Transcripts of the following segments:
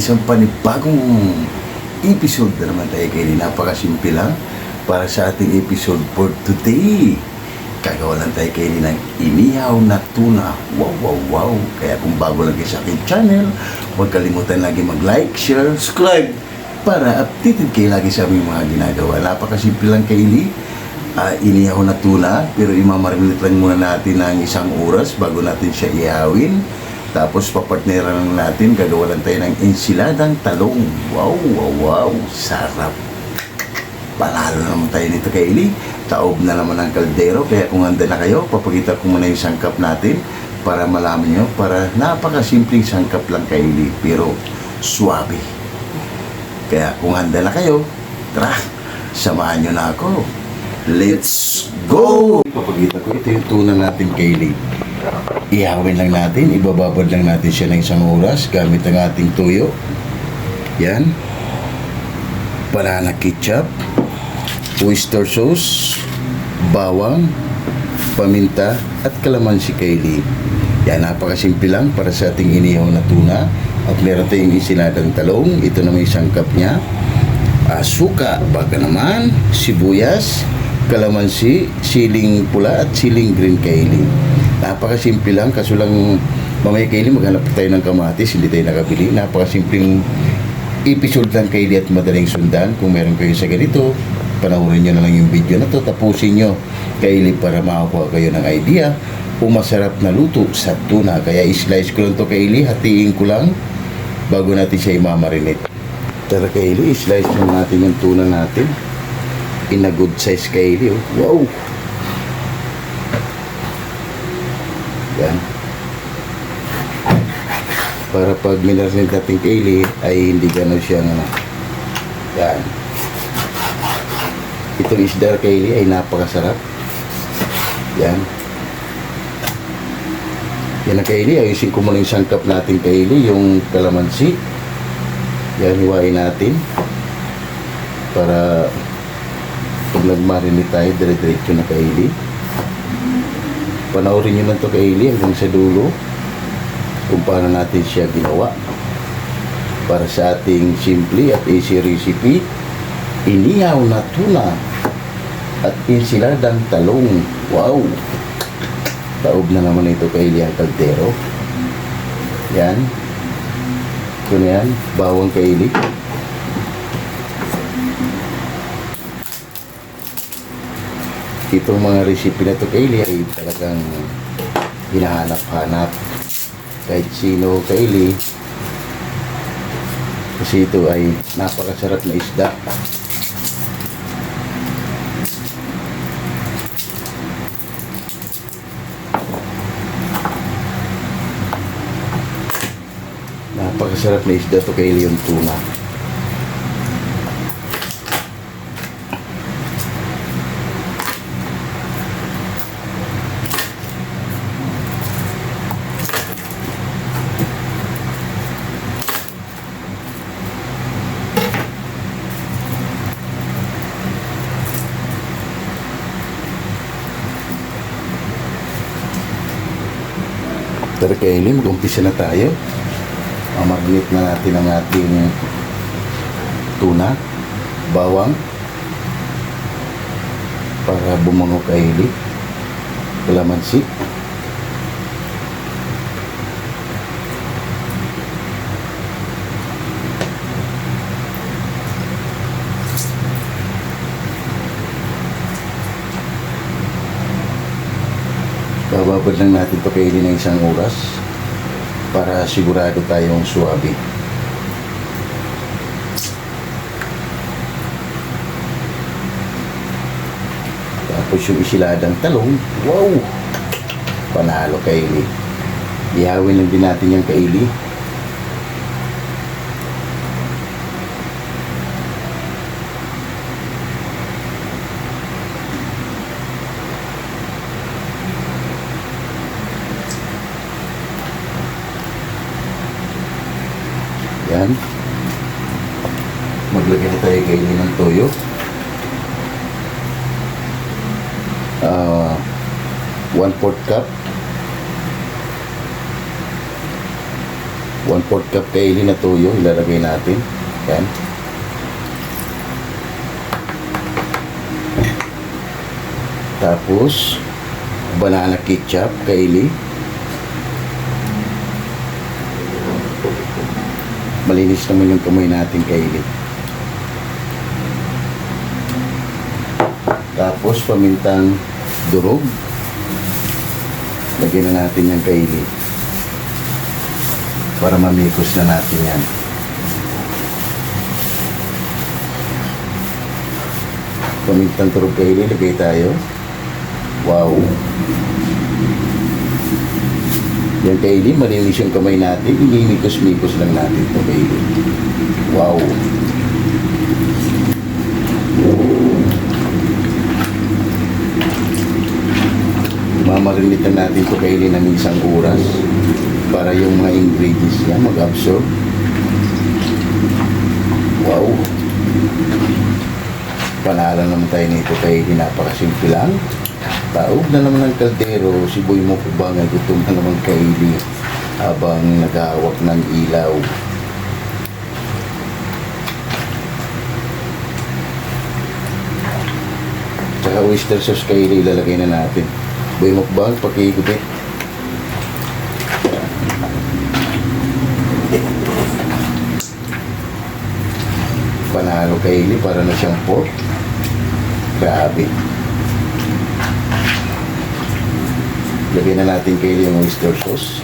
isang panibagong episode na naman tayo kayo. Napakasimple lang para sa ating episode for today. Gagawa lang tayo kayo ng inihaw na tuna. Wow. Kaya kung bago lang kayo sa aking channel, huwag kalimutan lagi mag-like, share, subscribe para updated kayo lagi sa aming mga ginagawa. Napakasimple lang kayo. Inihaw na tuna, pero imamarinate lang muna natin ng 1 oras bago natin siya ihawin. Tapos papartneran lang natin, gagawa lang tayo ng ensiladang talong. Wow, sarap. Palalo naman tayo nito kay Eli. Taob na naman ang kaldero, kaya kung handa na kayo, papakita ko muna yung sangkap natin para malaman nyo, para napakasimpleng sangkap lang kay Eli, pero suwabe. Kaya kung handa na kayo, tara, samahan nyo na ako. Let's go! Papakita ko, ito yung tuna natin kay Eli. Ihawin lang natin, ibababad lang natin siya ng 1 oras gamit ang ating tuyo. Yan. Banana ketchup, oyster sauce, bawang, paminta, at kalamansi kay Eli. Yan, napakasimple lang para sa ating inihaw na tuna. At meron tayong ensiladang talong. Ito naman yung sangkap niya. Suka, baga naman, sibuyas, kalamansi, siling pula at siling green kay Eli. Napakasimple lang, kaso lang mamaya kay Eli maghanap tayo ng kamatis, hindi tayo nakabili. Napakasimpleng episode lang kay Eli at madaling sundan. Kung meron kayo sa ganito, panoorin nyo na lang yung video na to, tapusin nyo kay Eli para makakuha kayo ng idea kung masarap na luto sa tuna. Kaya islice ko lang to kay Eli, hatiin ko lang bago natin siya imamarinate. Tara kay Eli, islice lang natin yung tuna natin in a good size kay Eli. Wow! Yan. Para pag minarinate natin kay Eli ay hindi gano'n siyang yan. Itong isda kay Eli ay napakasarap. Yan. Yan na kay Eli. Ayusin ko muna yung sangkap natin kay Eli, yung kalamansi. Yan, hiwain natin para pag nagmarinate tayo, dire-diretso na kay Eli. Panoorin nyo lang ito kay Eli hanggang sa dulo kung paano natin siya ginawa para sa ating simple at easy recipe, inihaw na tuna at ensiladang talong. Wow! Taob na naman ito kay Eli ang kaldero. Yan. Ito na yan, bawang kay Eli. Itong mga recipe na ito kay Eli ay talagang hinahanap-hanap kahit sino kay Eli, kasi ito ay napakasarap na isda. Napakasarap na isda ito kay Eli, yung tuna. Tara kay Eli, mag-umpisa na tayo. Marinate na natin ang ating tuna, bawang para bumango kay Eli, kalamansi, bababad lang natin ito kay Eli ng 1 oras para sigurado tayong suwabe. Tapos yung ensiladang talong, wow! Panalo kay Eli. Ihawin lang din natin yung kay Eli. Yan. Maglagay na tayo kay Eli ng toyo. 1/4 cup. 1/4 cup kaili na tuyo ilalagay natin. Yan. Tapos banana ketchup kaili. Malinis naman yung kamay natin kaili. Tapos pamintang durog. Lagyan na natin yung kaili. Para mamikos na natin yan. Pamintang durog kaili, lagay tayo. Wow! Yan kaili, malinis yung kamay natin. Inimikos-mikos lang natin ito kaili. Wow! Mamarinitan natin ito kaili ng 1 oras para yung mga ingredients niya mag-absorb. Wow! Panalo naman tayo nito kaili, napakasimple lang. Taob na naman ng kaldero, si Boy Mukbang ay gutom na naman kaili habang naghahawak ng ilaw. Tsaka oyster sauce kaili ilalagay na natin. Boy Mukbang, pakiikutin. Panalo kaili, para na siyang pork. Grabe. Lagyan na natin kaili yung oyster sauce.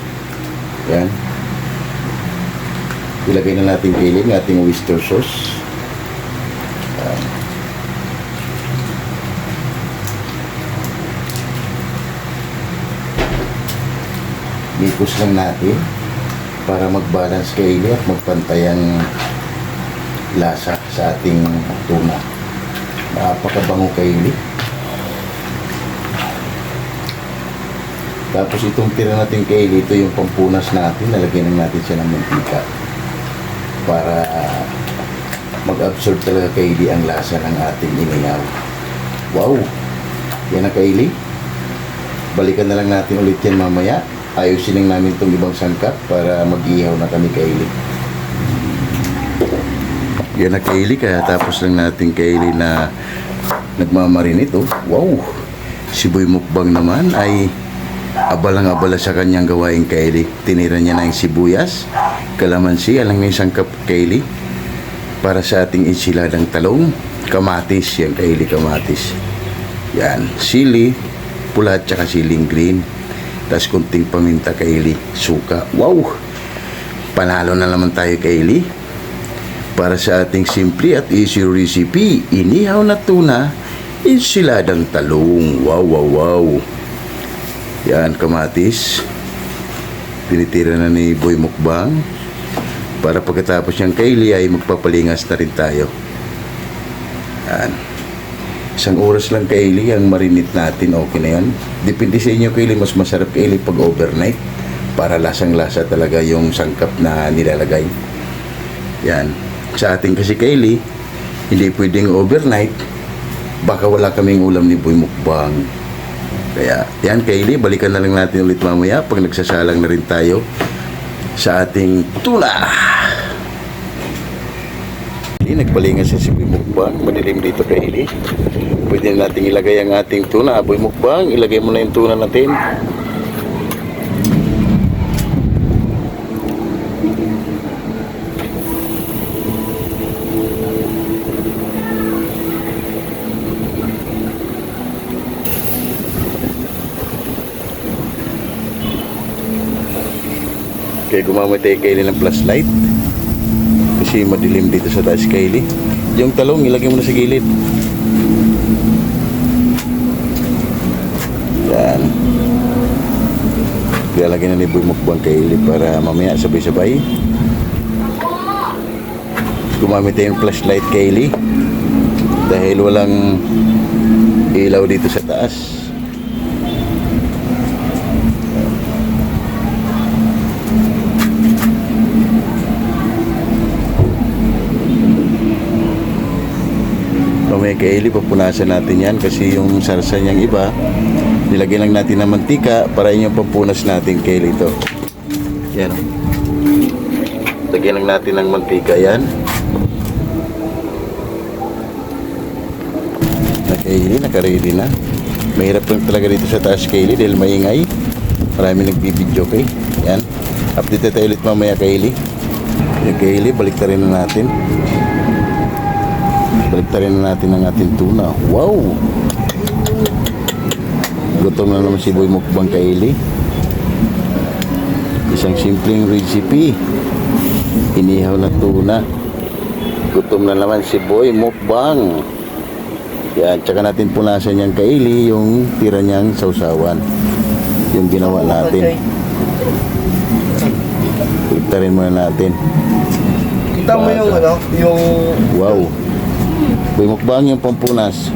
Yan. Ilagay na natin kaili yung ating oyster sauce. Yan. Mikos lang natin para mag-balance kaili at magpantay ang lasa sa ating tuna. Napakabango kaili. Tapos itong tira natin kaili, ito yung pampunas natin. Nalagyan natin siya ng mantika para mag-absorb talaga kaili ang lasa ng ating inihaw. Wow! Yan ang kaili. Balikan na lang natin ulit yan mamaya. Ayusin lang namin itong ibang sangkap para mag-ihaw na kami kaili. Yan ang kaili, kaya tapos lang natin kaili na nagmamarinate. Oh. Wow! Si Boy Mukbang naman ay abalang-abala sa kanyang gawaing kaili. Tinira niya na yung sibuyas, kalamansi, alang may sangkap kaili para sa ating enchiladang talong. Kamatis, yan kaili, kamatis. Yan, sili pula at saka siling green. Tapos kunting paminta kaili, suka. Wow! Panalo na naman tayo kaili para sa ating simple at easy recipe, inihaw na tuna, enchiladang talong. Wow, wow, wow! Yan, kamatis. Tinitira na ni Boy Mukbang para pagkatapos niyang kaili ay magpapalingas na rin tayo. Yan. 1 oras lang kaili ang marinate natin, okay na yan. Depende sa inyo kaili, mas masarap kaili pag overnight para lasang-lasa talaga yung sangkap na nilalagay. Yan. Sa ating kasi kaili, hindi pwedeng overnight, baka wala kaming ulam ni Boy Mukbang. Kaya yan kaili, balikan na lang natin ulit mamaya pag nagsasalang na rin tayo sa ating tuna. Nagpalingas sa si Boy Mukbang, madilim dito kaili. Pwede na natin ilagay ang ating tuna. Boy Mukbang, ilagay mo na yung tuna natin. Kaya gumamit tayo kaili ng flashlight kasi madilim dito sa taas kaili. Yung talong ilagay mo na sa gilid. Yan. Ilalagay na ni Boy Mukbang kaili para mamaya sabay-sabay. Gumamit tayo ng flashlight kaili dahil walang ilaw dito sa taas. May kaili, papunasan natin yan kasi yung sarsa niyang iba, nilagyan lang natin ng mantika para yung pampunas natin kaili ito. Yan. Lagyan lang natin ng mantika yan. Naka-ready na. Mahirap lang talaga dito sa taas, Kaylee, dahil maingay. Marami nagbibideo kay. Yan. Update tayo ulit mamaya, Kaylee. Yung Kaylee, baliktarin na natin. Baliktarin na natin ang ating tuna. Wow! Gutom na naman si Boy Mukbang, Kaylee. Isang simpleng recipe. Inihaw na tuna. Gutom na naman si Boy Mukbang. Yan, tsaka natin punasan yung Kaylee, yung tira niyang sausawan. Yung ginawa natin. Baliktarin muna natin. Kita mo yung ano, yung... Wow. Boy Mukbang yung pampunas.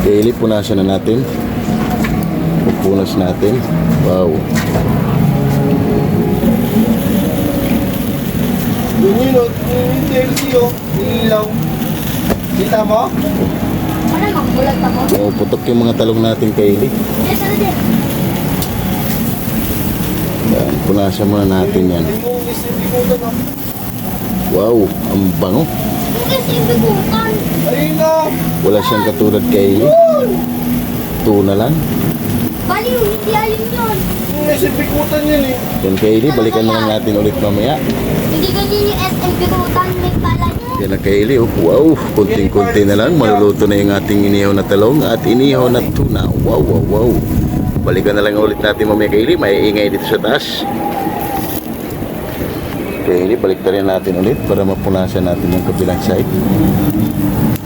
Kaylee, punasan na natin. Pupunas natin. Wow. Yun, yung DLC, oh. Ilaw. Kita mo? Ano magbulat ako? Oh, putok yung mga talong natin, Kaylee. Yes, ano din? Yan, punasan muna natin yan. Yung isipikutan, oh. Wow, ang bango. Yes, ibigutan. Ayun na. Wala siyang katulad, Kaylee. Tuna lang. Baliw, hindi alin yun. Yung isipikutan yun, eh. Yan, Kaylee, balikan na lang natin ulit mamaya. Hindi ganyan yung SM bigutan. May pala yun. Yan ang Kaylee, oh. Wow, kunting-kunti na lang. Maluluto na yung ating inihaw na talong at inihaw na tuna. Wow, wow, wow. Balikan na lang ulit natin mamaya, Kaylee. May ingay dito sa taas. Kaylee, balik na rin natin ulit para mapunasan natin yung kabilang side.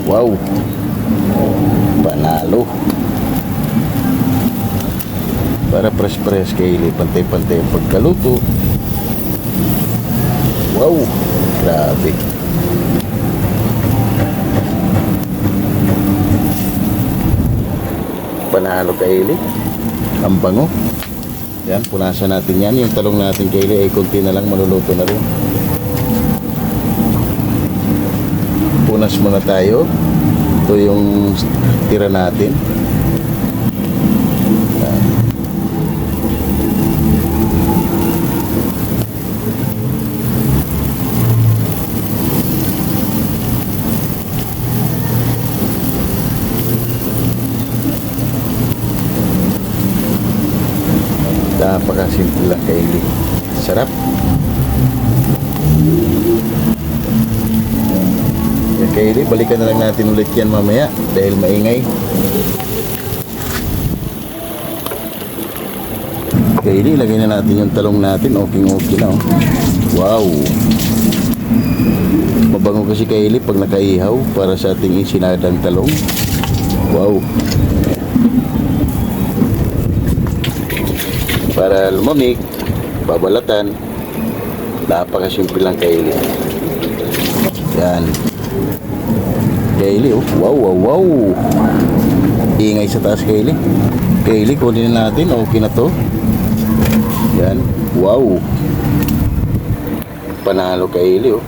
Wow. Panalo. Para press-press, Kaylee. Pantay-pantay ang pagkaluto. Wow. Grabe. Panalo, Kaylee. Ang bango. Yan, punasan natin yan. Yung talong natin, Kaylee, ay konti na lang, maluluto na rin. Punas muna tayo. Ito yung tira natin. Yan. Napakasimple lang, Kaylee. Sarap. Yan, Kaylee, balikan na lang natin ulit yan mamaya dahil maingay. Kaylee, lagay na natin yung talong natin. Okay na, oh. Wow. Mabango kasi, Kaylee, pag nakaihaw para sa ating insinadang talong. Wow. Para lumamig, babalatan. Napakasimple lang, Kaylee. Yan. Kaylee, oh. Wow, wow, wow. Ingay sa taas, Kaylee. Kaylee, kunin na natin. Okay na to. Yan. Wow. Panalo, Kaylee, oh.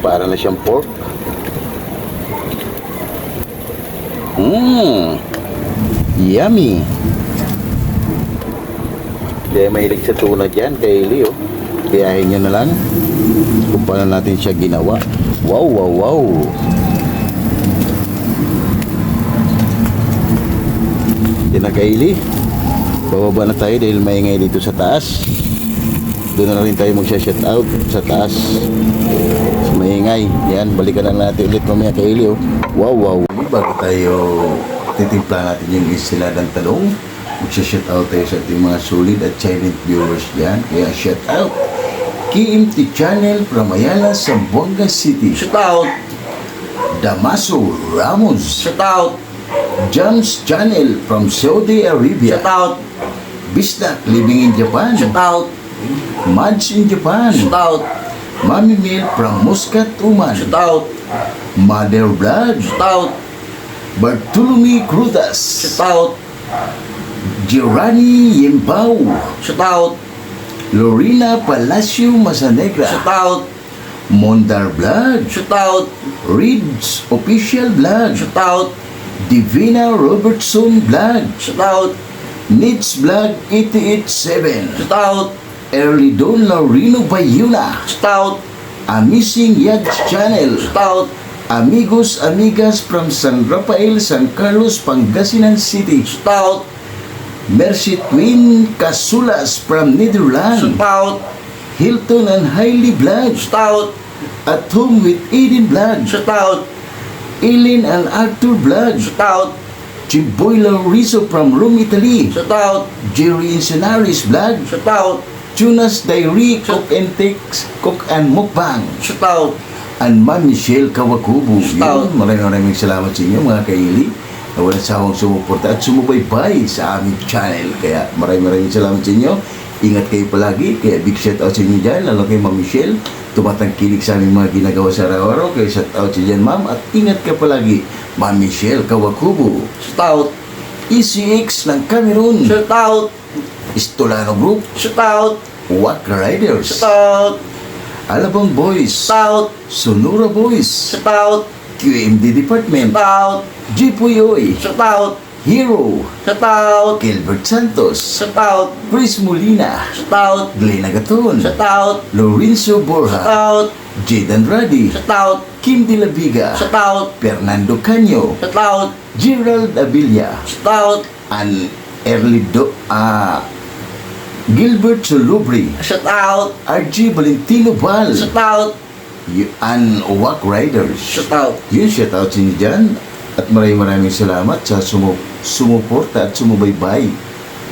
Para na siyang pork. Yummy. Kaya mahilig sa tuna dyan, Kaylee, oh. Kayahin nyo na lang kung paano natin siya ginawa. Wow, wow, wow. Yan na, Kaylee. Bababa na tayo dahil maingay dito sa taas. Doon na rin tayo magsha-shout out sa taas. So, maingay. Yan, balikan na natin ulit mamaya, Kaylee, oh. Wow, wow. Bago tayo titimpla natin yung isiladang talong, magsha-shout out tayo sa ating mga solid at silent viewers dyan. Kaya shout out KMT Channel from Ayala, Zamboanga City. Shout out. Damaso Ramos. Shout out. Jams Channel from Saudi Arabia. Shout out. Bisdak living in Japan. Shout out. Mads in Japan. Shout out. Mami Mil from Muscat, Oman. Shout out. Mother Blood. Shout out. Bartolome Crudas. Shout out. Giorani Yembao. Shout out. Lorena Palacio Masanegra. Shout out. Mondar Blood. Shout out. Reeds Official Blood. Shout out. Divina Robertson Blood. Shout out. Nits Vlog 887, Shout out. Early Dawn Laurino Bayuna, Shout out. Amazing Yags Channel, Shout out. Amigos Amigas from San Rafael, San Carlos, Pangasinan City, Shout out. Mercy Twin Casulas from Netherlands, Shout out. Hilton and Hailey Vlog, Shout out. At Home with Eden Vlog, Shout out. Eileen and Arthur Vlog, Shout out. Jimboy Laurizo from Rome, Italy, Shout out. Jerry Incenaris Vlog, Shout out. Tunas Diary, Cook and Takes, Cook and Mukbang, Shout out. and Ma'am Michelle Kawakubo. Stout. Yun, maraming salamat sa inyo mga kaili na walang sawang sumuporta at sumubaybay sa aming channel. Kaya maraming salamat sa inyo. Ingat kayo palagi. Kaya big shout out sa inyo dyan, lalo kay Ma'am Michelle. Tumatangkilik sa aming mga ginagawa sa araw-araw. Kaya shout out sa dyan, Ma'am. At ingat ka palagi, Ma'am Michelle Kawakubo. Shout out. ECX ng Cameroon, Shout out. Istolano Group, Shout out. Wack Riders, Shout out. Alabang Boys, Shout out. Sonora Boys, Shout out. QMD Department, Shout out. Jipuyoy, Shout out. Hero, Shout out. Gilbert Santos, Shout out. Chris Molina, Shout out. Glenn Agaton, Shout out. Lorenzo Shout Borja, out. Jade Andrade, Shout out. Kim De La Viga, Shout out. Fernando Canyo, Shout out. Gerald Abilia, Shout out. and Gilbert Solubri, Shout out. RG Valentino Val, Shout out. and Wack Riders. Shout out. Yun, shout out sa inyo dyan. At maraming salamat sa sumuporta at sumubaybay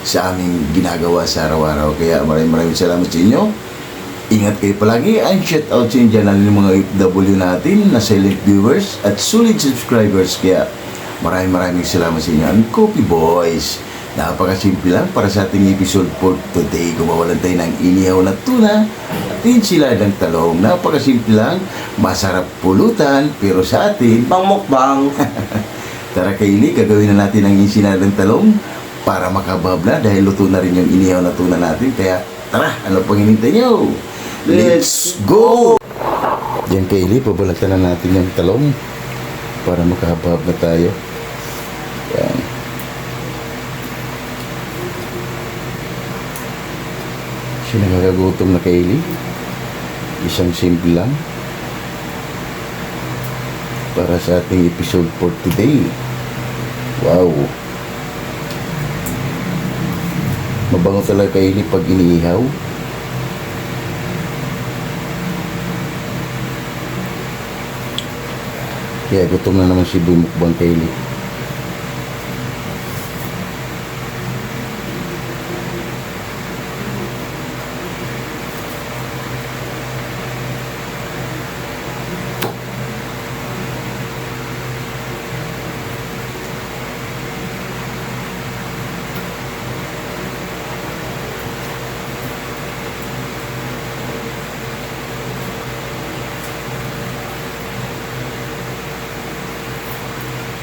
sa aming ginagawa sa araw-araw. Kaya maraming salamat sa inyo. Ingat kayo palagi. And shout out sa inyo dyan ng mga FW natin na silent viewers at solid subscribers. Kaya maraming salamat sa inyo. Ang Coffee Boys. Napakasimple lang para sa ating episode for today. Gumawalan tayo ng inihaw na tuna at enchilada ng talong. Napakasimple lang, masarap pulutan, pero sa atin, Bang mukbang. tara kaili, gagawin na natin ang enchilada ng talong para makabab na dahil luto na rin yung inihaw na tuna natin. Kaya tara, ano pang hinintay nyo? Let's go! Yan kaili, pabalatan na natin yung talong para makabab na tayo. Yan. Siya nakakagutom na kaili. Isang simple lang para sa ating episode for today. Wow! Mabango talaga kaili pag iniihaw. Kaya gutom na naman si Boy Mukbang kaili.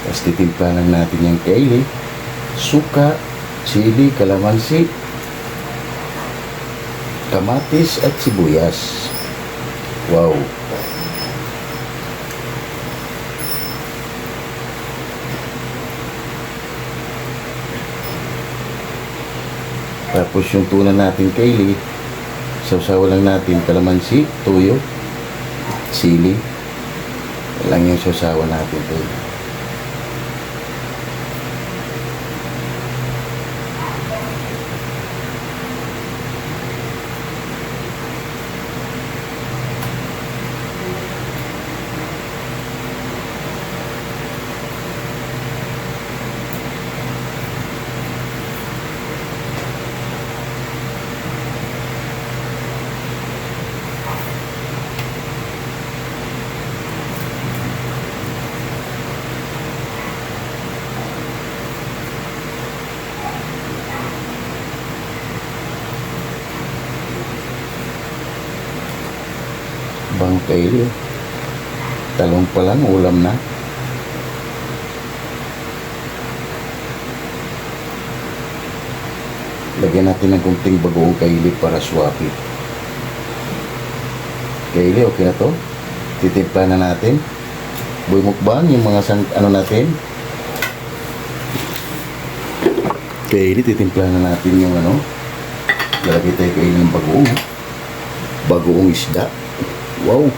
Tapos titimplahan natin yung kaili, suka, sili, kalamansi, kamatis at sibuyas. Wow! Tapos yung tuna natin kaili, sausawa lang natin kalamansi, tuyo, sili. Lang yung sausawa natin kaili. Bang kaili, talong pa lang, ulam na. Lagyan natin ng kunting bagoong kaili para swapi. Kaili, okay na to. Titimpla na natin. Boy Mukbang, yung mga ano natin. Kaili, titimpla na natin yung ano. Lalagay tayo kaili ng bagoong. Bagoong isda. Wow.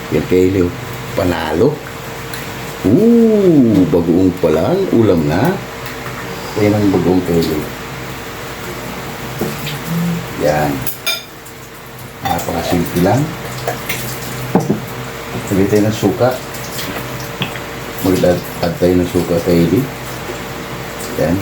Yan kaili, oh. Panalo. Bagoong pa lang. Ulam na. Yan ang bagoong kaili. Yan. Napakasimple lang. Lagay tayo ng suka. Mag-add tayo ng suka kaili. Yan.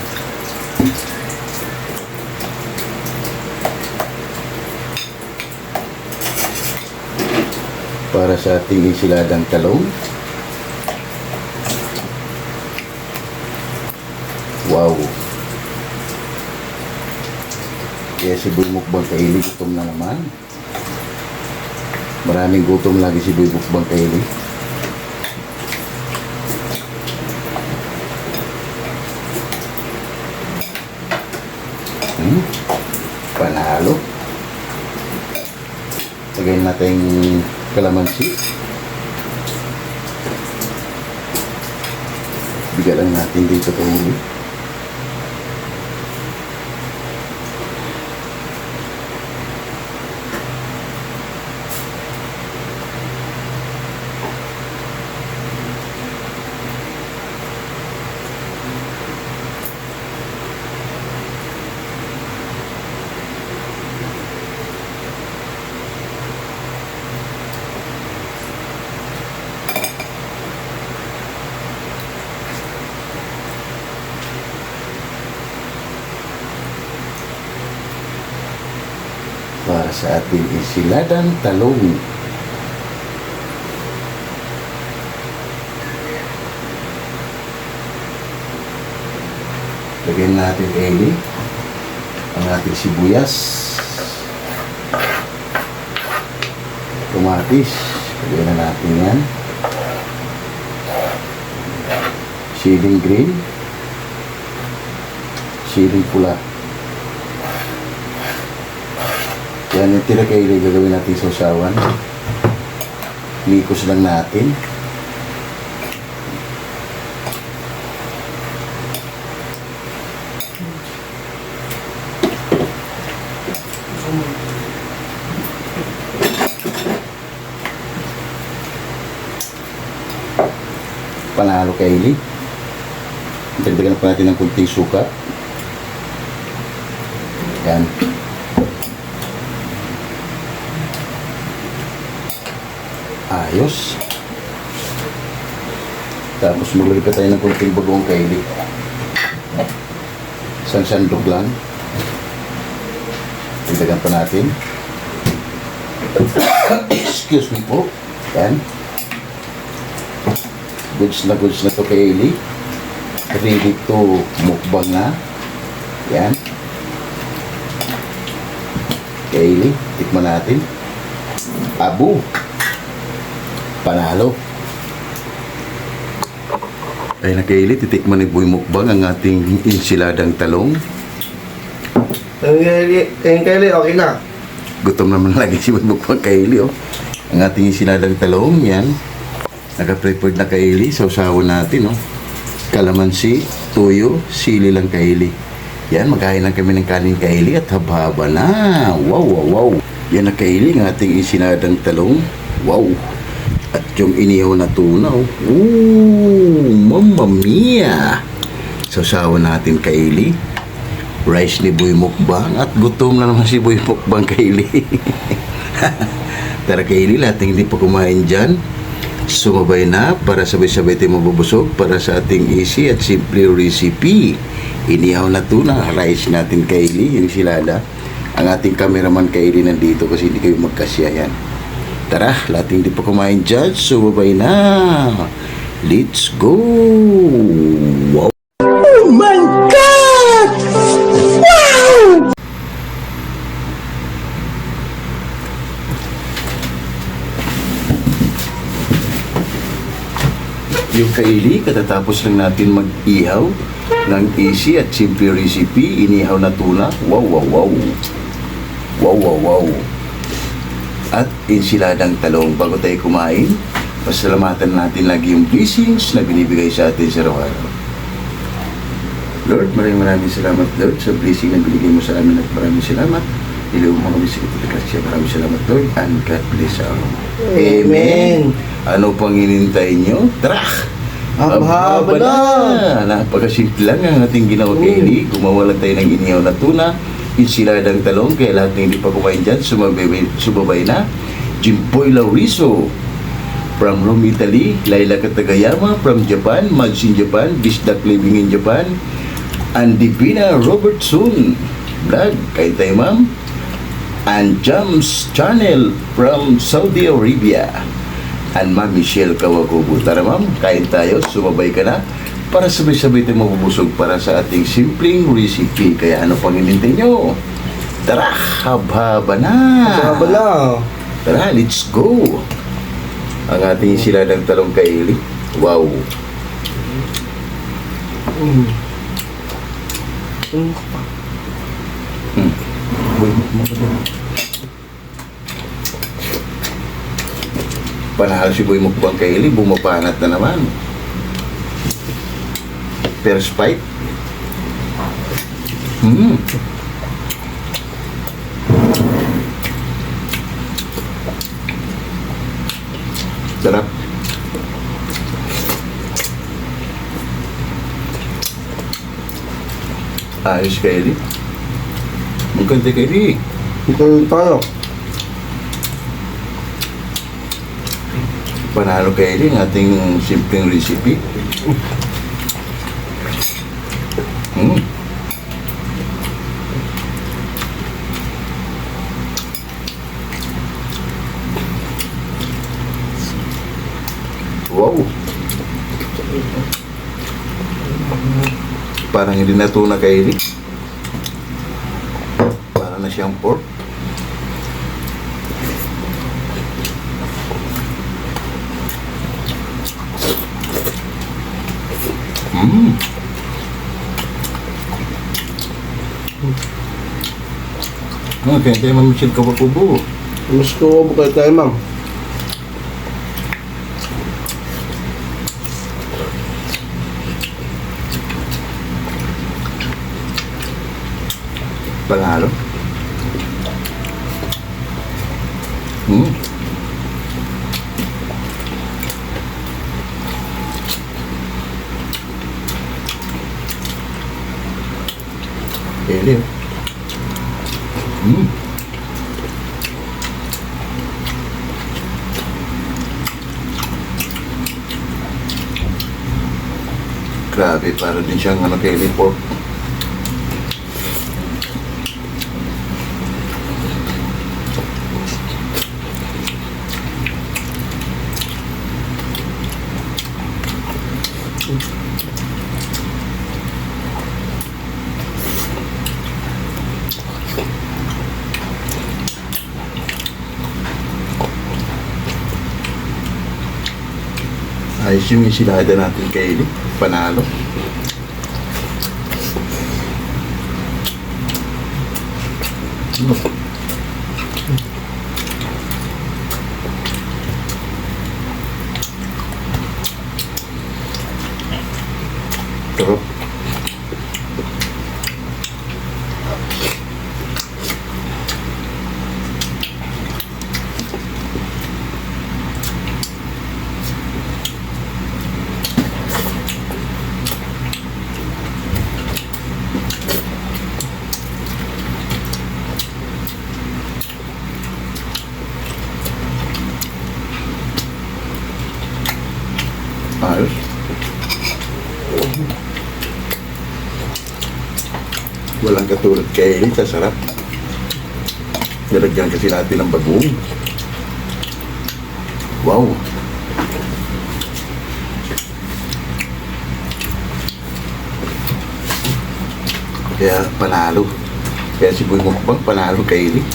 Para sa ating ensiladang talong. Wow. Kaya si Boy Mukbang kaili, gutom na naman. Maraming gutom lagi si Boy Mukbang kaili. Panalo. Lagyan natin kalamansi. Bigyan lang natin dito kaili. Para sa ating ensiladang talong. Lagyan natin kaili ang ating sibuyas, kamatis, lagyan na natin yan, siling green, siling pula. Yan yung tira kaili, gagawin natin sa usawan. Mikos lang natin. Panalo kaili. Dagdagan pa natin ng kunting suka. Yan. Ayos. Tapos maglagay pa tayo ng kunting bagoong kaili. Isang sandok lang. Dagdagan pa natin. Excuse me po. Yan. Goods na to kaili. Ready to mukbang na. Yan. Kaili. Tikman natin. Abu. Panalo. Ay na kaili, titikman ni Boy Mukbang ang ating ensiladang talong. Kaili, okay na. Gutom naman lagi si Boy Mukbang kaili, oh. Ang ating ensiladang talong, yan. Naka-prepared na kaili, sausawan natin, oh. Kalamansi, tuyo, sili lang kaili. Yan, magkain lang kami ng kanin kaili at haba-haba na. Wow, wow, wow. Yan na kaili, ang ating ensiladang talong. Wow. At yung inihaw na tuna, oh. Mamma mia! Sausawan natin kaili. Rice ni Boy Mukbang. At gutom na naman si Boy Mukbang kaili. Tara kaili, lahat ng hindi pa kumain dyan, sumabay na para sabay-sabay tayo mabubusog para sa ating easy at simple recipe. Inihaw na tuna, rice natin kaili, yung silada. Ang ating cameraman kaili nandito kasi hindi kayo magkasya yan. Tara, lahat hindi pa kumain dyan, sumabay na. Let's go! Wow! Oh my God! Wow! Yung kaili, katatapos lang natin mag-ihaw ng easy at simple recipe, inihaw na tuna. Wow, wow, wow! Wow, wow, wow! At ensiladang talong. Bago tayo kumain, pasalamatan natin lagi yung blessings na binibigay sa atin sa araw-araw. Lord, maraming salamat, Lord, sa blessing na binigay mo sa amin at maraming salamat. Ilaw mo kami sa katilikasya. Maraming salamat, Lord, and God bless all. Amen. Ano pang inintay nyo? Tara! Haba na! Napakasimple lang ang ating ginawa kay Eli. Gumawa lang tayo ng inihaw na tuna, insiladang talong, kaya lahat na hindi pa kumain dyan, sumabay na. Jimpoy Lauriso from Rome, Italy. Laila Katagayama from Japan. Mags in Japan. Bisdak Living in Japan. And Divina Robertson vlog. Kain tayo, ma'am. And Jams Channel from Saudi Arabia. And Ma'am Michelle Kawakubo. Tara, ma'am, kain tayo. Sumabay ka na para sabay-sabay tayo mabubusog para sa ating simpleng recipe. Kaya ano pang hinintay nyo? Tara, haba na! Haba na! Tara, let's go! Ang ating siladang talong kay Eli. Wow! Panahal si Boy Mukbang kay Eli, bumapanat na naman. First bite. Sarap. Ayos kay Eli. Magkante kay Eli. Ito tayo. Panalo kay Eli ang ating simpleng recipe. Wow! Parang hindi natuna kay Eli. Parang na siyang pork. Okay, tayo mamisil Kawakubo. Mas ko kayo tayo, ma'am. Panalo. Eli. Grabe, para din siyang kay Eli pork. Ayos yung isilada natin kay Eli. Panalo. Sarap. Ayos. Walang katulad kay Eli, sarap. Nilagyan kasi natin ng bagoong. Wow. Kaya panalo. Kaya si Boy Mukbang panalo kay Eli.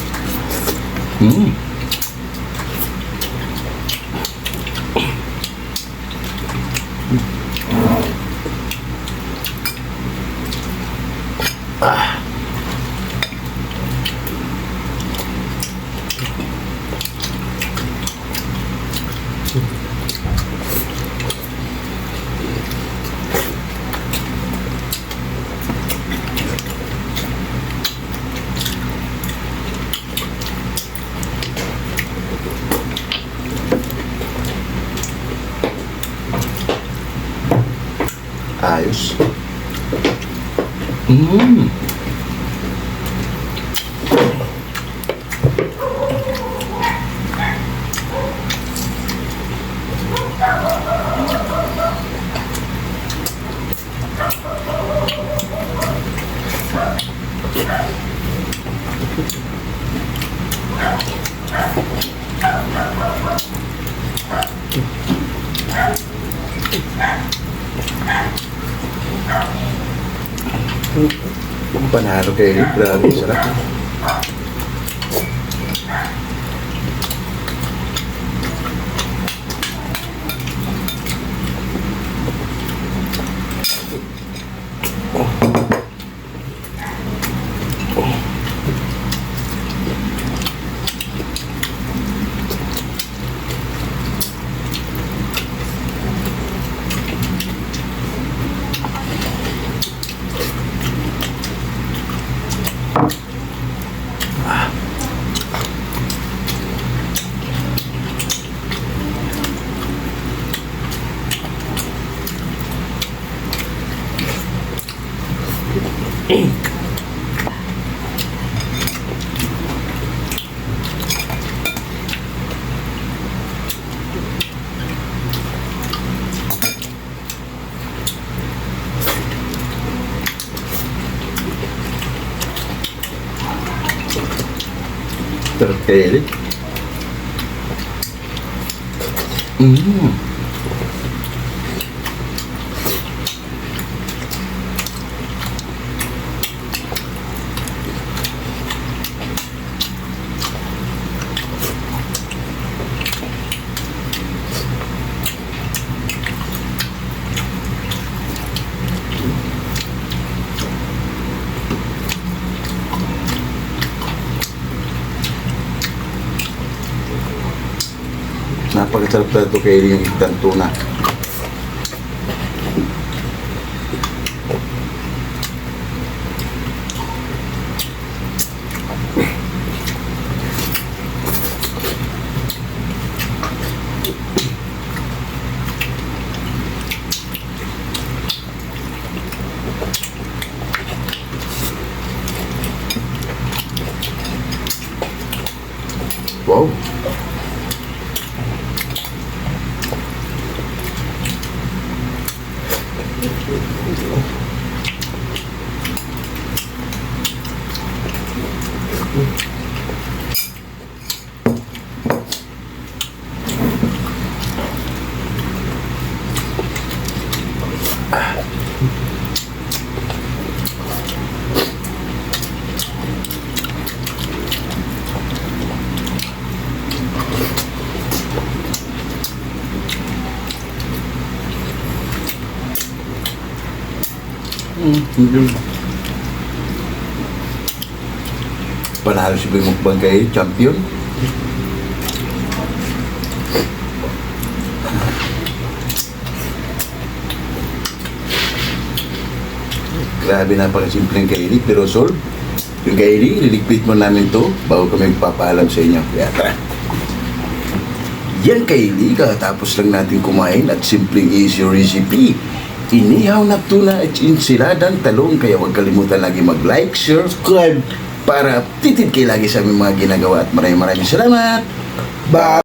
Mm. Panalo kayo, grabe, sarap. Sarap kayo. Mm. Napakasarap na ito kayo yung isdang tuna. Wow! Panalo si Boy Mukbang kayo, champion. Grabe, napakasimpleng kaili, pero solve. Yung kaili, liligpit mo namin to bago kami magpapaalam sa inyo. Kaya tara. Yan kaili, kakatapos lang natin kumain at simpleng easy recipe. Inihaw na tuna at insiladang talong, kaya huwag kalimutan lagi mag-like, share, Subscribe. para updated kayo lagi sa aming mga ginagawa at maraming salamat. Bye.